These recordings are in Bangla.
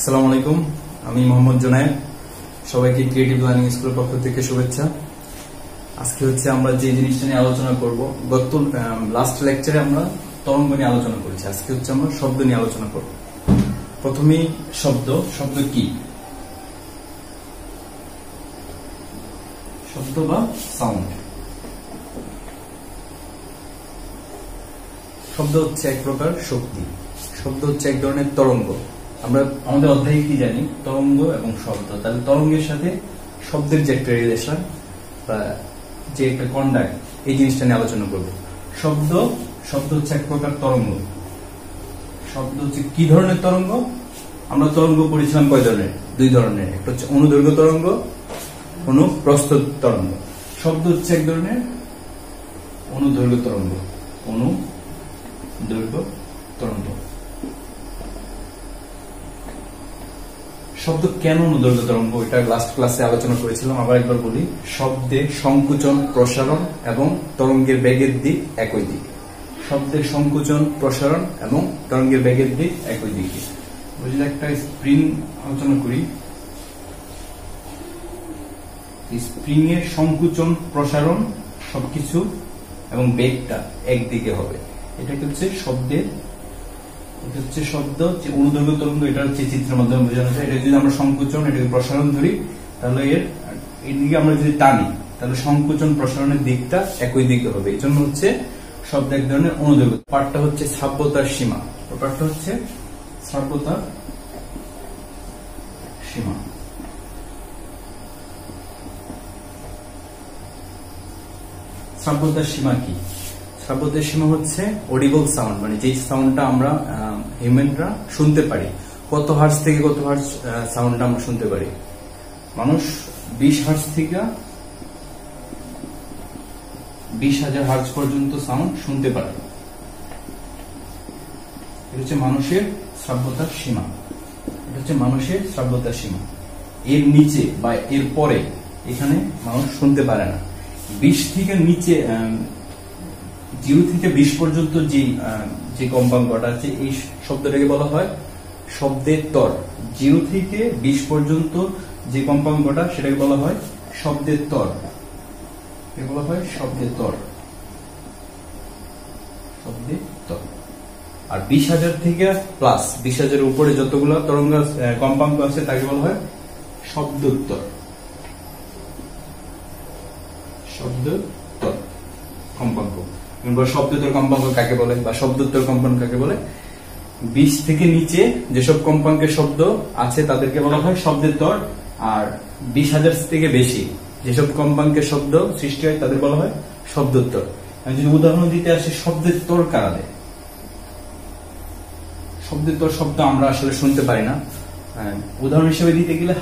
আসসালামু আলাইকুম, আমি মোহাম্মদ জুনায়েদ। সবাইকে ক্রিয়েটিভ লার্নিং স্কুলের পক্ষ থেকে শুভেচ্ছা। আজকে হচ্ছে আমরা যে জিনিসটা নিয়ে আলোচনা করব, গত লাস্ট লেকচারে আমরা তরঙ্গ নিয়ে আলোচনা করেছি। আজকে হচ্ছে আমরা শব্দ নিয়ে আলোচনা করব। প্রথমেই শব্দ কি? শব্দ বা সাউন্ড। শব্দ হচ্ছে এক প্রকার শক্তি। শব্দ হচ্ছে এক ধরনের তরঙ্গ। আমরা আমাদের অধ্যায়ে কি জানি? তরঙ্গ এবং শব্দ। তাহলে তরঙ্গের সাথে শব্দের যে একটা রিলেশন বা যে একটা কন্ডাক্ট, এই জিনিসটা নিয়ে আলোচনা করব। শব্দ হচ্ছে এক প্রকার তরঙ্গ। শব্দ হচ্ছে কি ধরনের তরঙ্গ? আমরা তরঙ্গ পড়েছিলাম কয় ধরনের? দুই ধরনের। একটা হচ্ছে অনুদৈর্ঘ্য তরঙ্গ, অনুপ্রস্থ তরঙ্গ। শব্দ হচ্ছে এক ধরনের অনুদৈর্ঘ্য তরঙ্গ। অনুদৈর্ঘ্য তরঙ্গ। শব্দ কেন অনুদৈর্ঘ্য তরঙ্গ? এটা লাস্ট ক্লাসে আলোচনা করেছিলাম, আবার একবার বলি। শব্দের সংকুচন, প্রসারণ এবং তরঙ্গের বেগের দিক একই দিকে। শব্দের সংকুচন, প্রসারণ এবং তরঙ্গের বেগের দিক একই দিকে। বুঝলে, একটা স্প্রিং আলোচনা করি। স্প্রিং এর সংকুচন, প্রসারণ সবকিছু এবং বেগটা একদিকে হবে। এটা হচ্ছে শব্দের, এটা হচ্ছে শব্দ যে অনুদৈর্ঘ্য তরঙ্গ। এটা হচ্ছে চিত্রের মাধ্যমে বোঝানো যায়। এটা যদি আমরা সংকুচন, এটাকে প্রসারণ ধরি, তাহলে এর দিকে আমরা যদি টানি, তাহলে সংকুচন প্রসারণের দিকটা একই দিকে হবে। এই জন্য হচ্ছে শব্দ এক ধরনের অনুদৈর্ঘ্য। পার্টটা হচ্ছে শ্রাব্যতার সীমা। পার্টটা হচ্ছে শ্রাব্যতার সীমা। শ্রাব্যতার সীমা কি? শ্রাব্যতার সীমা হচ্ছে অডিবল সাউন্ড, মানে যে সাউন্ডটা আমরা হিউম্যানরা শুনতে পারি। কত হার্জ থেকে কত হার্জ সাউন্ডটা আমরা শুনতে পারি? মানুষ 20 হার্জ থেকে 20,000 হার্জ পর্যন্ত সাউন্ড শুনতে পারে। এটা হচ্ছে মানুষের শ্রাব্যতার সীমা। এটা হচ্ছে মানুষের শ্রাব্যতার সীমা। এর নিচে বা এর পরে এখানে মানুষ শুনতে পারে না। 20 থেকে নিচে, 0 থেকে 20 পর্যন্ত যে কম্পাঙ্কটা আছে, এই শব্দটাকে বলা হয় শব্দের তর। 0 থেকে 20 পর্যন্ত যে কম্পাঙ্কটা, সেটাকে বলা হয় শব্দের তর। বলা হয় শব্দের তর, শব্দের তর। আর 20,000 থেকে প্লাস 20,000 উপরে যতগুলো তরঙ্গ কম্পাঙ্ক আছে, তাকে বলা হয় শব্দোত্তর। শব্দোত্তর কম্পাঙ্ক। শব্দোত্তর কম্পাঙ্ক কাকে বলে বা শব্দোত্তর কম্পাঙ্ক কাকে বলে? 20 থেকে নিচে যেসব কম্পাঙ্কের শব্দ আছে তাদেরকে বলা হয় শব্দের তর। আর 20,000 থেকে বেশি যেসব কম্পাঙ্কের শব্দ সৃষ্টি হয় তাদের বলা হয় শব্দোত্তর। আমি যদি উদাহরণ দিতে আসি, শব্দের তর কারা দেয়? শব্দের তর শব্দ আমরা আসলে শুনতে পারি না। উদাহরণ হিসেবে দিতে গেলে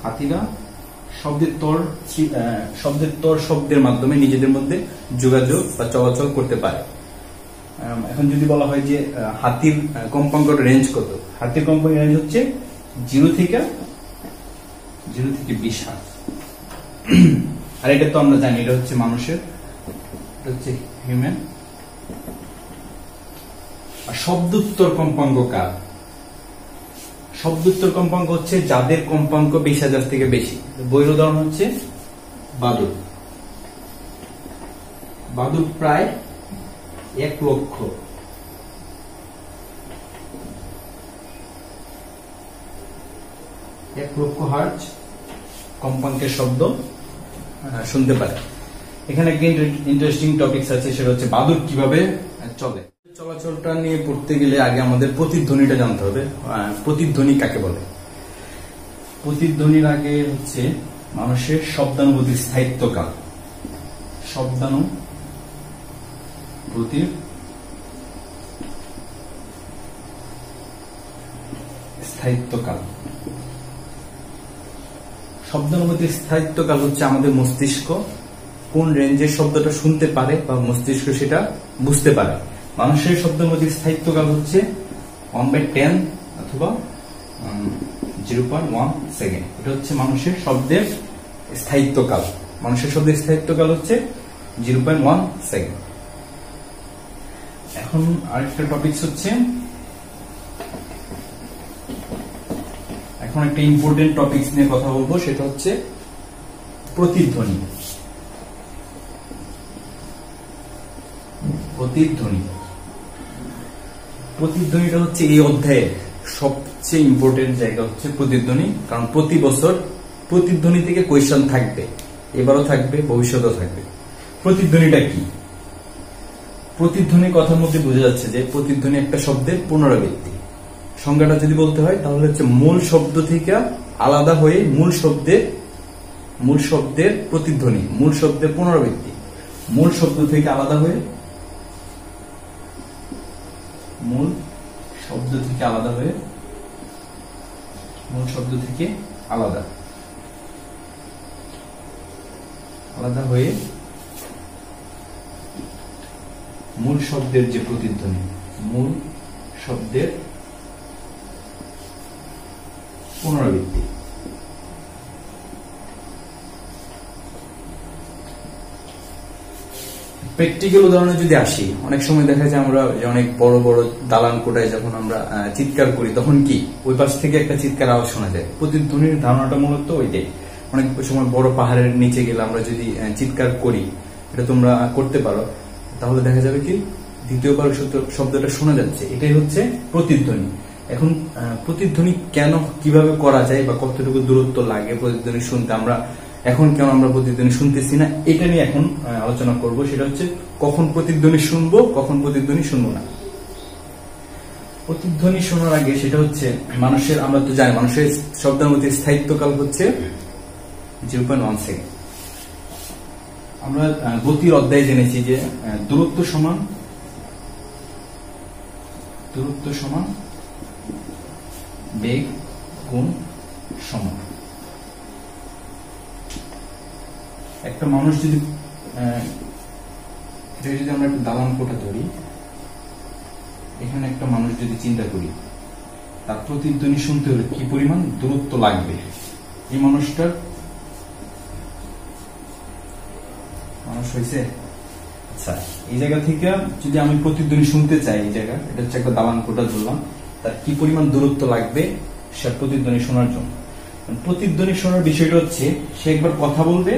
হাতিরা শব্দের তর শব্দের মাধ্যমে নিজেদের মধ্যে যোগাযোগ বা চলাচল করতে পারে। এখন যদি বলা হয় যে হাতির কম্পাঙ্কের রেঞ্জ কত? হাতির কম্পাঙ্কের রেঞ্জ হচ্ছে 0 থেকে 20 হার্জ। আর এটা তো আমরা জানি, এটা হচ্ছে মানুষের, এটা হচ্ছে হিউম্যান। আর শব্দোত্তর কম্পাঙ্ক কার? শব্দোত্তর কম্পাঙ্ক হচ্ছে যাদের কম্পাঙ্ক 20,000 থেকে বেশি। বইয়ের উদাহরণ হচ্ছে বাদুড়। বাদুড় প্রায় 1 লক্ষ। 1 লক্ষ হার্জ কম্পাঙ্কের শব্দ শুনতে পারে। এখানে একটা ইন্টারেস্টিং টপিকস আছে, সেটা হচ্ছে বাদুড় কিভাবে চলে। চলাচলটা নিয়ে পড়তে গেলে আগে আমাদের প্রতিধ্বনিটা জানতে হবে। প্রতিধ্বনি কাকে বলে? প্রতিধ্বনির আগে হচ্ছে মানুষের শব্দানুভূতির স্থায়িত্বকাল। শব্দানুভূতির স্থায়িত্বকাল। শব্দানুভূতির স্থায়িত্বকাল হচ্ছে আমাদের মস্তিষ্ক কোন রেঞ্জের শব্দটা শুনতে পারে বা মস্তিষ্ক সেটা বুঝতে পারে। মানুষের শব্দানুভূতির স্থায়িত্বকাল হচ্ছে 1/10 অথবা 0.1 সেকেন্ড। এটা হচ্ছে মানুষের শব্দের স্থায়িত্বকাল। মানুষের শব্দের স্থায়িত্বকাল হচ্ছে 0.1 সেকেন্ড। এখন আরেকটা টপিক হচ্ছে এখন একটা ইম্পর্টেন্ট টপিকস নিয়ে কথা বলবো, সেটা হচ্ছে প্রতিধ্বনি। প্রতিধ্বনিটা হচ্ছে এই অধ্যায়ে সবচেয়ে ইম্পর্টেন্ট জায়গা হচ্ছে প্রতিধ্বনি, কারণ প্রতি বছর প্রতিধ্বনি থেকে কোয়েশ্চেন থাকবে, এবারও থাকবে, ভবিষ্যতেও থাকবে। প্রতিধ্বনিটা কি? প্রতিধ্বনি কথার মধ্যে বোঝা যাচ্ছে যে প্রতিধ্বনি একটা শব্দের পুনরাবৃত্তি। সংজ্ঞাটা যদি বলতে হয় তাহলে হচ্ছে মূল শব্দ থেকে আলাদা হয়ে মূল শব্দের প্রতিধ্বনি, মূল শব্দের পুনরাবৃত্তি। মূল শব্দ থেকে আলাদা হয়ে মূল শব্দ থেকে আলাদা হয়ে মূল শব্দের যে প্রতিধ্বনি, মূল শব্দের পুনরাবৃত্তি। প্র্যাকটিক্যাল উদাহরণে যদি আসি, অনেক সময় দেখা যায় আমরা অনেক বড় বড় দালান কোটায় যখন আমরা চিৎকার করি, তখন কি ওই পাশ থেকে একটা চিৎকার আওয়াজ শোনা যায়। প্রতিধ্বনির ধারণাটা মূলত ওইটাই। অনেক সময় বড় পাহাড়ের নিচে গেলে আমরা যদি চিৎকার করি, এটা তোমরা করতে পারো, তাহলে দেখা যাবে কি দ্বিতীয়বার শব্দটা শোনা যাচ্ছে। এটাই হচ্ছে প্রতিধ্বনি। এখন প্রতিধ্বনি কেন, কিভাবে করা যায় বা কতটুকু দূরত্ব লাগে প্রতিধ্বনি শুনতে, আমরা এখন কেন আমরা প্রতিধ্বনি শুনতেছি না, এটা নিয়ে এখন আলোচনা করব। সেটা হচ্ছে কখন প্রতিধ্বনি শুনবো, কখন প্রতিধ্বনি শুনবো না। প্রতিধ্বনি শোনার আগে সেটা হচ্ছে মানুষের, আমরা তো জানি মানুষের শব্দের মধ্যে স্থায়িত্বকাল হচ্ছে 0.1 সেকেন্ড। আমরা গতির অধ্যায়ে জেনেছি যে দূরত্ব সমান বেগ গুণ সময়। একটা মানুষ যদি আমরা একটা দালান কোঠা ধরি, এখানে একটা মানুষ যদি চিন্তা করি, তার প্রতিধ্বনি শুনতে হলে কি পরিমাণ দূরত্ব লাগবে, এই মানুষটার মানুষ হয়েছে। আচ্ছা, এই জায়গা থেকে যদি আমি প্রতিধ্বনি শুনতে চাই, এই জায়গা এটা হচ্ছে একটা দালান কোঠা ধরলাম, তার কি পরিমাণ দূরত্ব লাগবে সে প্রতিধ্বনি শোনার জন্য। প্রতিধ্বনি শোনার বিষয়টা হচ্ছে সে একবার কথা বলবে,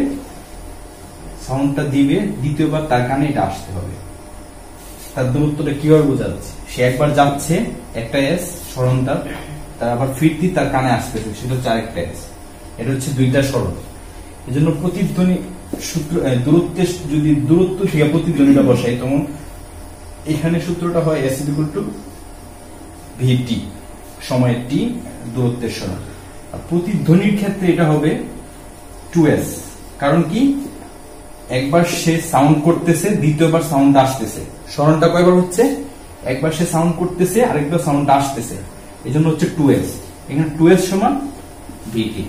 সাউন্ডটা দিবে, দ্বিতীয়বার তার কানে এটা আসতে হবে। তার দূরত্বটা কিভাবে বোঝা যাচ্ছে? সে একবার যাচ্ছে, একটা এস স্মরণটা, তার আবার ফিরতি তার কানে আসতেছে, সেটা হচ্ছে আরেকটা এস। এটা হচ্ছে দুইটা স্মরণ। এই জন্য প্রতিধ্বনি সূত্র, দূরত্বের যদি দূরত্ব থেকে প্রতিধ্বনিটা বসাই, তখন এখানে সূত্রটা হয় এস ইকুয়াল টু ভিটি, সময়ের টি, দূরত্বের সমান। আর প্রতিধ্বনির ক্ষেত্রে এটা হবে 2s। কারণ কি, একবার সে সাউন্ড করতেছে, দ্বিতীয়বার সাউন্ড আসতেছে। স্মরণটা কয়বার হচ্ছে? একবার সে সাউন্ড করতেছে, আরেকবার সাউন্ড আসতেছে, এই জন্য হচ্ছে 2s। এখানে 2s সমান ভিটি।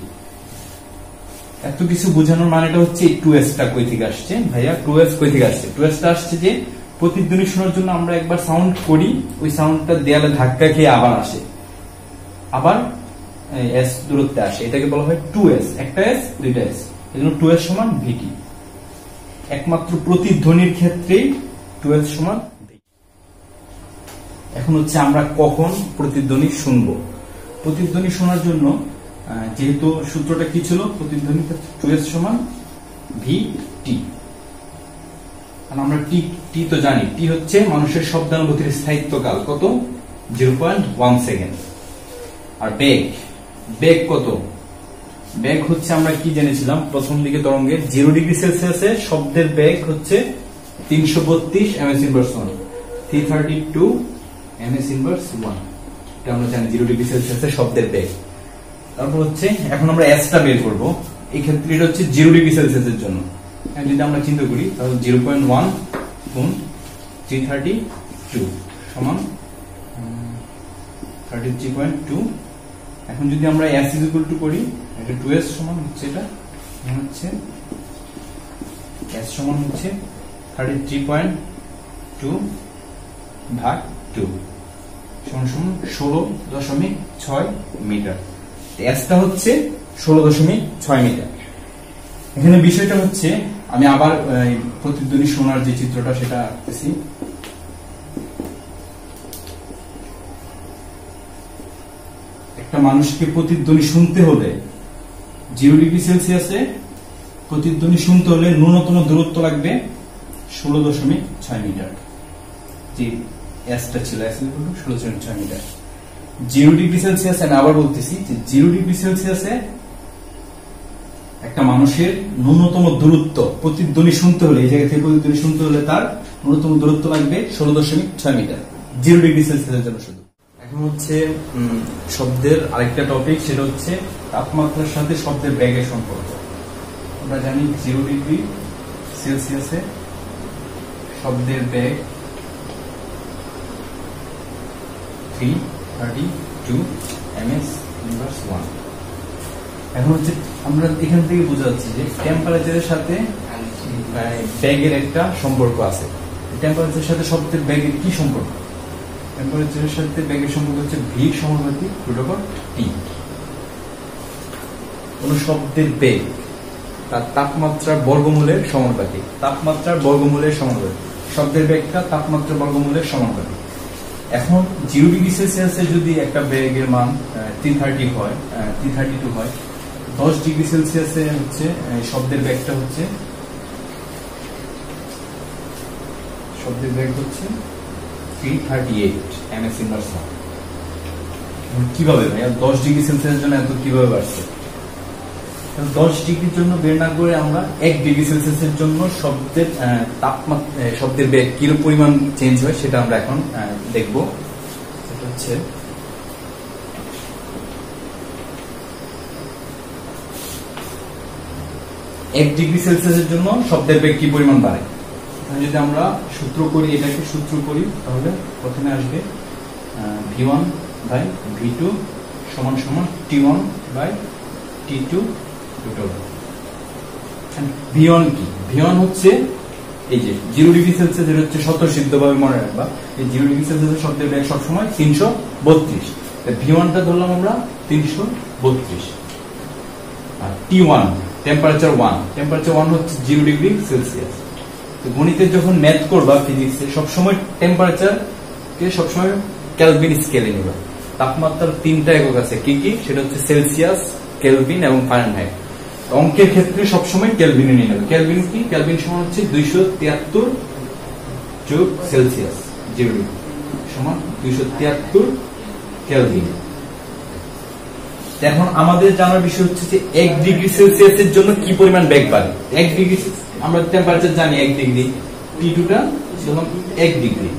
এত কিছু বোঝানোর মানেটা হচ্ছে এই 2s টা কই থেকে আসছে ভাইয়া? 2s কই থেকে আসছে? 2s টা আসছে যে প্রতিধ্বনি শোনার জন্য আমরা একবার সাউন্ড করি, ওই সাউন্ডটা দেয়ালে ধাক্কা খেয়ে আবার আসে, আবার এস দূরত্বে আসে, এটাকে বলা হয় 2s। একটা এস, দুইটা এস, এই জন্য 2s সমান ভিটি। একমাত্র প্রতিধ্বনির ক্ষেত্রেই 2s সমান ভিটি। এখন হচ্ছে আমরা কখন প্রতিধ্বনি শুনবো। প্রতিধ্বনি শোনার জন্য যেহেতু সূত্রটা কি ছিল, প্রতিধ্বনি 2s সমান ভিটি। আমরা টি তো জানি, টি হচ্ছে মানুষের শব্দানুভূতির স্থায়িত্বকাল, কত? 0.1 সেকেন্ড। আর বেগ কত? বেগ হচ্ছে আমরা কি জেনেছিলাম প্রথম দিকে তরঙ্গের, 0 ডিগ্রি সেলসিয়াসে শব্দের বেগ হচ্ছে 332 ms/1, 332 ms/1। এটা আমরা জানি 0 ডিগ্রি সেলসিয়াসে শব্দের বেগ। তারপর হচ্ছে এখন আমরা এসটা বের করব। এই ক্ষেত্রে এটা হচ্ছে 0 ডিগ্রি সেলসিয়াসের জন্য। যদি আমরা চিন্তা করি তাহলে 0.1 গুণ 332 সমান 33.2। এখন যদি আমরা s ইকুয়াল টু করি, এটা 2s সমান হচ্ছে, এটা হচ্ছে s সমান হচ্ছে 33.2 ভাগ 2 সমান 16.6 মিটার। এসটা হচ্ছে 16.6 মিটার। এখানে বিষয়টা হচ্ছে, আমি আবার প্রতিধ্বনি শোনার যে চিত্রটা সেটা আঁকতেছি। একটা মানুষকে প্রতিধ্বনি শুনতে হলে 0 ডিগ্রি সেলসিয়াসে প্রতিধ্বনি শুনতে হলে ন্যূনতম দূরত্ব লাগবে 16.6 মিটার। যে এসটা ছিল S equal to 16.6 metre. 0 degree সেলসিয়াসে, আমি আবার বলতেছি যে 0 ডিগ্রি সেলসিয়াসে একটা মানুষের ন্যূনতম দূরত্ব প্রতিধ্বনি শুনতে হলে, এই জায়গা থেকে প্রতিধ্বনি শুনতে হলে তার ন্যূনতম দূরত্ব লাগবে 16.6 মিটার 0 ডিগ্রি সেলসিয়াসের জন্য শুধু। এখন হচ্ছে শব্দের আরেকটা টপিক, সেটা হচ্ছে তাপমাত্রার সাথে শব্দের বেগের সম্পর্ক। আমরা জানি 0 ডিগ্রি সেলসিয়াসে শব্দের বেগ 332 ms ইনভার্স 1। এখন হচ্ছে আমরা এখান থেকে বোঝা যাচ্ছে যে টেম্পারেচারের সাথে বেগের একটা সম্পর্ক আছে। টেম্পারেচারের সাথে শব্দের বেগের কি সম্পর্ক? টেম্পারেচারের সাথে বেগের সম্পর্ক হচ্ছে ভি সমানুপাতিক √T। কোন শব্দের বেগ তার তাপমাত্রার বর্গমূলের সমানুপাতিক। তাপমাত্রার বর্গমূলের সমানুপাতিক। শব্দের বেগটা তাপমাত্রার বর্গমূলের সমানুপাতিক। এখন 0 ডিগ্রি সেলসিয়াসে যদি একটা বেগের মান 332 হয়, 10 ডিগ্রি সেলসিয়াসে হচ্ছে শব্দের বেগটা হচ্ছে হচ্ছে 338 ms ইনভার্স 1। কিভাবে ভাই 10 ডিগ্রি সেলসিয়াসের জন্য এত কিভাবে বাড়ছে? 10 ডিগ্রির জন্য বের না করে আমরা 1 ডিগ্রি সেলসিয়াসের জন্য শব্দের তাপমাত্রা, শব্দের বেগ কি পরিমাণ চেঞ্জ হয় সেটা আমরা এখন দেখব। সেটা হচ্ছে এক ডিগ্রি সেলসিয়াসের জন্য শব্দের বেগ কি পরিমাণ বাড়ে। যদি আমরা সূত্র করি, এটাকে সূত্র করি, তাহলে প্রথমে আসবে v1 বাই v2 সমান সমান t1 বাই t2 v1 কি? v1 হচ্ছে এই যে 0 ডিগ্রি সেলসিয়াস, এটা হচ্ছে স্বতঃসিদ্ধভাবে মনে রাখবা, এই 0 ডিগ্রি সেলসিয়াসের শব্দের বেগ সবসময় 332। v1 টা ধরলাম আমরা 332। আর t1 টেম্পারেচার 1 হচ্ছে 0 ডিগ্রি সেলসিয়াস। তো গণিতে যখন ম্যাথ করবা ফিজিক্সে, সবসময় টেম্পারেচার কে সবসময় কেলভিন স্কেলে নেবা। তাপমাত্রার 3টা একক আছে, কি কি? সেটা হচ্ছে সেলসিয়াস, কেলভিন এবং ফারেনহাইট। অঙ্কের ক্ষেত্রে সবসময় কেলভিনে নিয়ে নেবে। কেলভিন কি? কেলভিন সমান হচ্ছে 273 যোগ সেলসিয়াস 0 ডিগ্রি সমান 273 কেলভিন। এখন আমাদের জানার বিষয় হচ্ছে যে 1 ডিগ্রি সেলসিয়াসের জন্য কি পরিমাণ বেগ বাড়ে। 1 ডিগ্রি আমরা টেম্পারেচার জানি 1 ডিগ্রি, T2 টা ধরলাম 1 ডিগ্রি।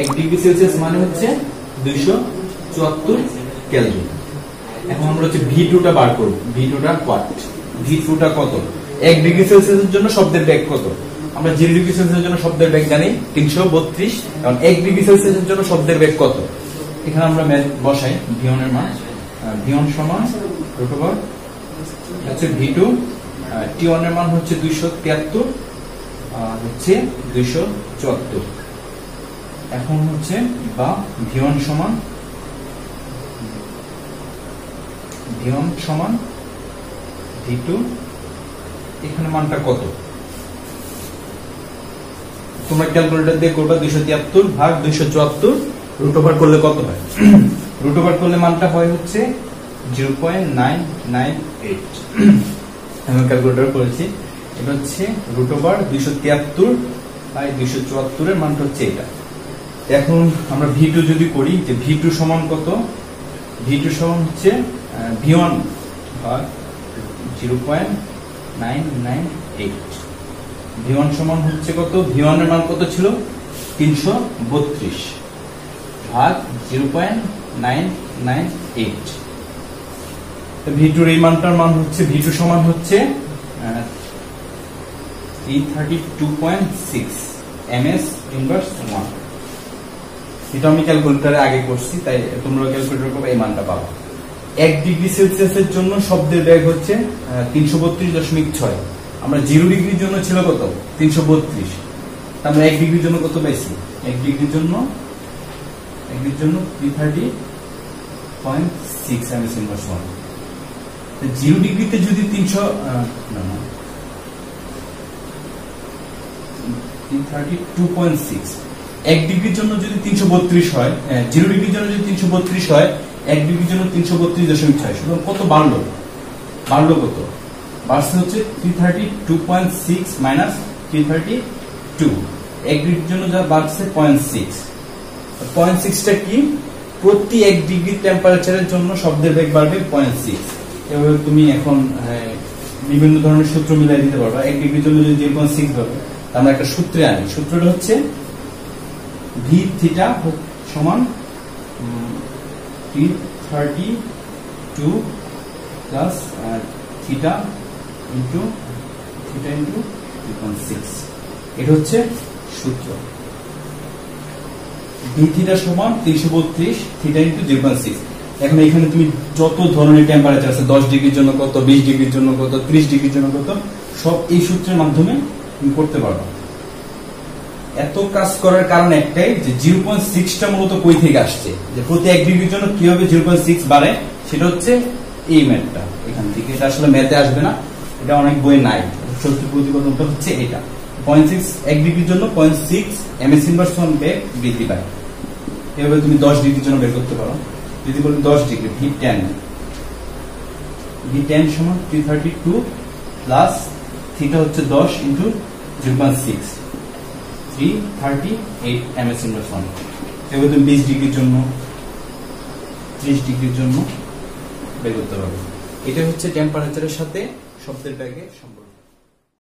1 ডিগ্রি সেলসিয়াস মানে হচ্ছে 274 কেলভিন। এখন আমরা হচ্ছে V2 টা বার করব। V2 টা ওয়াট, V2 টা কত? 1 ডিগ্রি সেলসিয়াসের জন্য শব্দের বেগ কত? আমরা 0 ডিগ্রি সেলসিয়াসের জন্য শব্দের বেগ জানি 332। এখন 1 ডিগ্রি সেলসিয়াসের জন্য শব্দের বেগ কত? এখানে আমরা ম্যাথ বসাই। V1 এর মান, V1 সমান √, হচ্ছে V2, T1 এর মান হচ্ছে 273 আর হচ্ছে 274। এখন হচ্ছে বা V1 সমান V2, এখানে মানটা কত? তোমরা ক্যালকুলেটর দিয়ে করবা। 273 ভাগ 274 √, করলে কত হয়? √, করলে মানটা হয় হচ্ছে 0.998। আমি ক্যালকুলেটর করেছি। এটা হচ্ছে √, 273 বাই 274 এর মানটা হচ্ছে এটা। এখন আমরা V2 যদি করি, যে V2 সমান কত? V2 সমান হচ্ছে V1 ভাগ 0.998। V1 সমান হচ্ছে কত? V1 এর মান কত ছিল? 332 ভাগ 0.998। V2 এর এই মানটার মান হচ্ছে, V2 সমান হচ্ছে 332.6 ms ইনভার্স 1। এটা আমি ক্যালকুলেটরে আগে করছি, তাই তোমরা ক্যালকুলেটর করবে, এই মানটা পাবো। 1 ডিগ্রি সেলসিয়াসের জন্য শব্দের বেগ হচ্ছে 332.6। আমরা 0 ডিগ্রির জন্য ছিল কত? 332। আমরা 1 ডিগ্রির জন্য কত পাইছি? 1 ডিগ্রির জন্য 330.6 ms ইনভার্স 1। 0 ডিগ্রিতে যদি 332.6, 1 ডিগ্রির জন্য যদি 332 হয়, 0 ডিগ্রির জন্য যদি 332 হয়, 1 ডিগ্রির জন্য 332.6। সুতরাং কত বাড়লো কত বাড়ছে হচ্ছে 332.6 মাইনাস 332। 1 ডিগ্রির জন্য যা বাড়ছে 0.6। 0.6টা কি? প্রতি 1 ডিগ্রি টেম্পারেচারের জন্য শব্দের বেগ বাড়বে 0.6। এভাবে তুমি এখন বিভিন্ন ধরনের সূত্র মিলাই দিতে পারবা। 1 ডিগ্রির জন্য যদি 0.6 হবে, আমরা একটা সূত্রে আনি। সূত্রটা হচ্ছে v থিটা সমান 332 প্লাস থিটা ইনটু 3.6। এটা হচ্ছে সূত্র। v থিটা সমান 332 থিটা ইনটু 0.6। এখন এখানে তুমি যত ধরনের টেম্পারেচার আছে, 10 ডিগ্রির জন্য কত, 20 ডিগ্রির জন্য কত, 30 ডিগ্রির জন্য কত, সব এই সূত্রের মাধ্যমে তুমি করতে পারবে। এত কাজ করার কারণ একটাই যে 0.6টা মূলত কই থেকে আসছে, যে প্রতি 1 ডিগ্রির জন্য কিভাবে 0.6 বাড়ে, সেটা হচ্ছে এই ম্যাথটা এখান থেকে। এটা আসলে ম্যাথে আসবে না, এটা অনেক বই নাই। সত্যি প্রতিবেদনটা হচ্ছে এটা 0.6, 1 ডিগ্রির জন্য 0.6 ms ইনভার্স 1 বেগ বৃদ্ধি পায়। এভাবে তুমি 10 ডিগ্রির জন্য বের করতে পারো। যদি বলি 10 ডিগ্রি, v10 সমান 332 প্লাস থিটা হচ্ছে 10 ইনটু 0.6, 338 ms ইনভার্স 1। এভাবে তুমি 20 ডিগ্রির জন্য, 30 ডিগ্রির জন্য বের করতে পারবে। এটা হচ্ছে টেম্পারেচারের সাথে শব্দের বেগের সম্পর্ক।